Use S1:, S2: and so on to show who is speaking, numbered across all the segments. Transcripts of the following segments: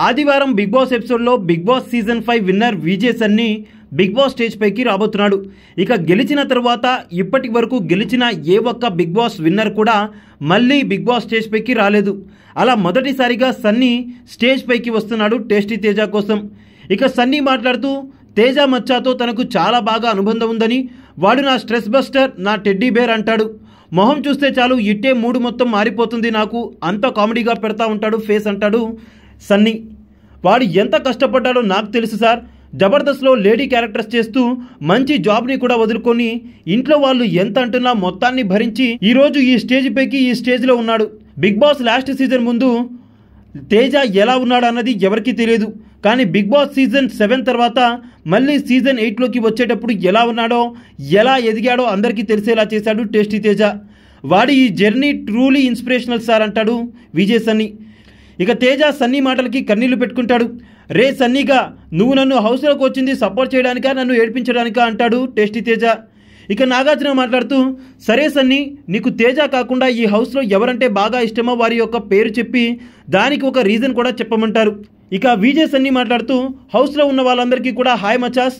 S1: ఆదివారం Bigg Boss ఎపిసోడ్లో Bigg Boss season 5 winner Vijay Sunny Bigg Boss stage పైకి రాబోతున్నాడు. ఇక గెలిచిన తర్వాత ఇప్పటి వరకు గెలిచిన ఏ ఒక్క బిగ్ బాస్ విన్నర్ కూడా మళ్ళీ బిగ్ బాస్ స్టేజ్ పైకి రాలేదు. అలా మొదటిసారిగా సన్నీ స్టేజ్ పైకి వస్తున్నాడు టేస్టీ తేజ కోసం. ఇక సన్నీ మాట్లాడుతూ తేజ మచ్చాతో తనకు చాలా బాగా అనుబంధం ఉందని, వాడు నా స్ట్రెస్ బస్టర్, నా టెడ్డీ బేర్ అంటాడు. మొహం చూస్తే చాలు ఇట్టే మూడు మొత్తం మారిపోతుంది నాకు, అంత కామెడీగా పెడతా ఉంటాడు ఫేస్ అంటాడు సన్నీ. వాడు ఎంత కష్టపడ్డాడో నాకు తెలుసు సార్. జబర్దస్త్లో లేడీ క్యారెక్టర్స్ చేస్తూ మంచి జాబ్ని కూడా వదులుకొని ఇంట్లో వాళ్ళు ఎంత అంటున్నా మొత్తాన్ని భరించి ఈరోజు ఈ స్టేజ్ పైకి ఈ స్టేజ్లో ఉన్నాడు. బిగ్ బాస్ లాస్ట్ సీజన్ ముందు తేజ ఎలా ఉన్నాడు అన్నది ఎవరికీ తెలియదు. కానీ బిగ్ బాస్ సీజన్ 7 తర్వాత మళ్ళీ సీజన్ 8లోకి వచ్చేటప్పుడు ఎలా ఉన్నాడో, ఎలా ఎదిగాడో అందరికీ తెలిసేలా చేశాడు టేస్టీ తేజ. వాడి ఈ జర్నీ ట్రూలీ ఇన్స్పిరేషనల్ సార్ అంటాడు విజయ్ సన్నీ. ఇక తేజ సన్నీ మాటలకి కన్నీళ్లు పెట్టుకుంటాడు. రే సన్నీగా, నువ్వు నన్ను హౌస్లోకి వచ్చింది సపోర్ట్ చేయడానికా, నన్ను ఏడ్పించడానికా అంటాడు టేస్టీ తేజ. ఇక నాగార్జున మాట్లాడుతూ, సరే సన్నీ, నీకు తేజ కాకుండా ఈ హౌస్లో ఎవరంటే బాగా ఇష్టమో వారి యొక్క పేరు చెప్పి దానికి ఒక రీజన్ కూడా చెప్పమంటారు. ఇక విజయ్ సన్నీ మాట్లాడుతూ, హౌస్లో ఉన్న వాళ్ళందరికీ కూడా హాయ్ మచాస్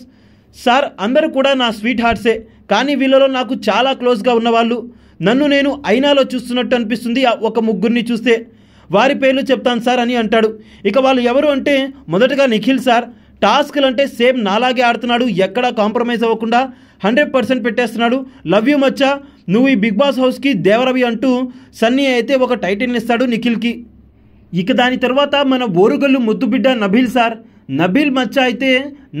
S1: సార్, అందరూ కూడా నా స్వీట్ హార్ట్సే, కానీ వీళ్ళలో నాకు చాలా క్లోజ్గా ఉన్నవాళ్ళు, నన్ను నేను ఐనాలో చూస్తున్నట్టు అనిపిస్తుంది ఒక ముగ్గురిని చూస్తే, వారి పేర్లు చెప్తాను సార్ అని అంటాడు. ఇక వాళ్ళు ఎవరు అంటే మొదటగా నిఖిల్ సార్. టాస్క్లు అంటే సేమ్ నాలాగే ఆడుతున్నాడు, ఎక్కడా కాంప్రమైజ్ అవ్వకుండా 100% పెట్టేస్తున్నాడు. లవ్ యూ మచ్చా, నువ్వు ఈ బిగ్ బాస్ హౌస్కి దేవరవి అంటూ సన్నీ అయితే ఒక టైటిల్ని ఇస్తాడు నిఖిల్కి. ఇక దాని తర్వాత మన ఓరుగల్లు ముద్దుబిడ్డ నబీల్ సార్. నబీల్ మచ్చా అయితే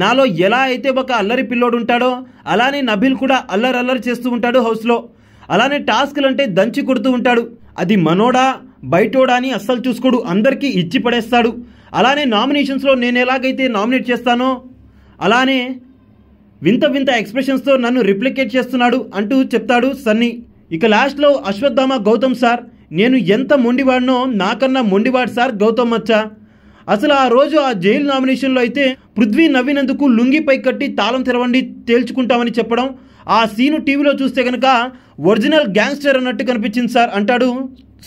S1: నాలో ఎలా అయితే ఒక అల్లరి పిల్లోడు ఉంటాడో అలానే నబీల్ కూడా అల్లరి చేస్తూ ఉంటాడు హౌస్లో. అలానే టాస్క్లు అంటే దంచి కొడుతూ ఉంటాడు. అది మనోడా బయటోడా అని అస్సలు చూసుకోడు, అందరికీ ఇచ్చి పడేస్తాడు. అలానే నామినేషన్స్లో నేను ఎలాగైతే నామినేట్ చేస్తానో అలానే వింత వింత ఎక్స్ప్రెషన్స్తో నన్ను రిప్లికేట్ చేస్తున్నాడు అంటూ చెప్తాడు సన్నీ. ఇక లాస్ట్లో అశ్వత్థామ గౌతమ్ సార్. నేను ఎంత మొండివాడినో నాకన్నా మొండివాడు సార్ గౌతమ్ మచ్చా. అసలు ఆ రోజు ఆ జైలు నామినేషన్లో అయితే పృథ్వీ నవ్వినందుకు లుంగిపై కట్టి తాళం తెరవండి తేల్చుకుంటామని చెప్పడం, ఆ సీను టీవీలో చూస్తే కనుక ఒరిజినల్ గ్యాంగ్స్టర్ అన్నట్టు కనిపించింది సార్ అంటాడు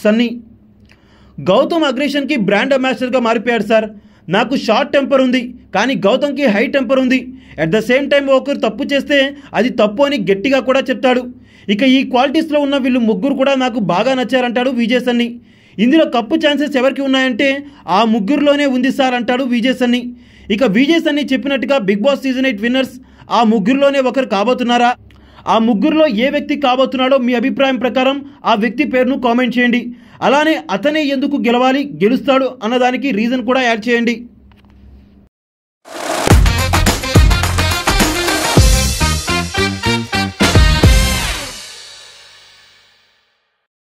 S1: సన్నీ. గౌతమ్ అగ్రెషన్కి బ్రాండ్ అంబాసిడర్గా మారిపోయాడు సార్. నాకు షార్ట్ టెంపర్ ఉంది, కానీ గౌతమ్కి హై టెంపర్ ఉంది. అట్ ద సేమ్ టైం ఒకరు తప్పు చేస్తే అది తప్పు అని గట్టిగా కూడా చెప్తాడు. ఇక ఈ క్వాలిటీస్లో ఉన్న వీళ్ళు ముగ్గురు కూడా నాకు బాగా నచ్చారంటాడు విజయ్ సన్నీ. ఇందులో కప్పు ఛాన్సెస్ ఎవరికి ఉన్నాయంటే ఆ ముగ్గురులోనే ఉంది సార్ అంటాడు విజయ్ సన్నీ. ఇక విజయ్ సన్నీ చెప్పినట్టుగా బిగ్ బాస్ సీజన్ 8 విన్నర్స్ ఆ ముగ్గురులోనే ఒకరు కాబోతున్నారా? ఆ ముగ్గురులో ఏ వ్యక్తి కాబోతున్నాడో మీ అభిప్రాయం ప్రకారం ఆ వ్యక్తి పేరును కామెంట్ చేయండి. అలానే అతనే ఎందుకు గెలవాలి, గెలుస్తాడు అన్నదానికి రీజన్ కూడా యాడ్ చేయండి.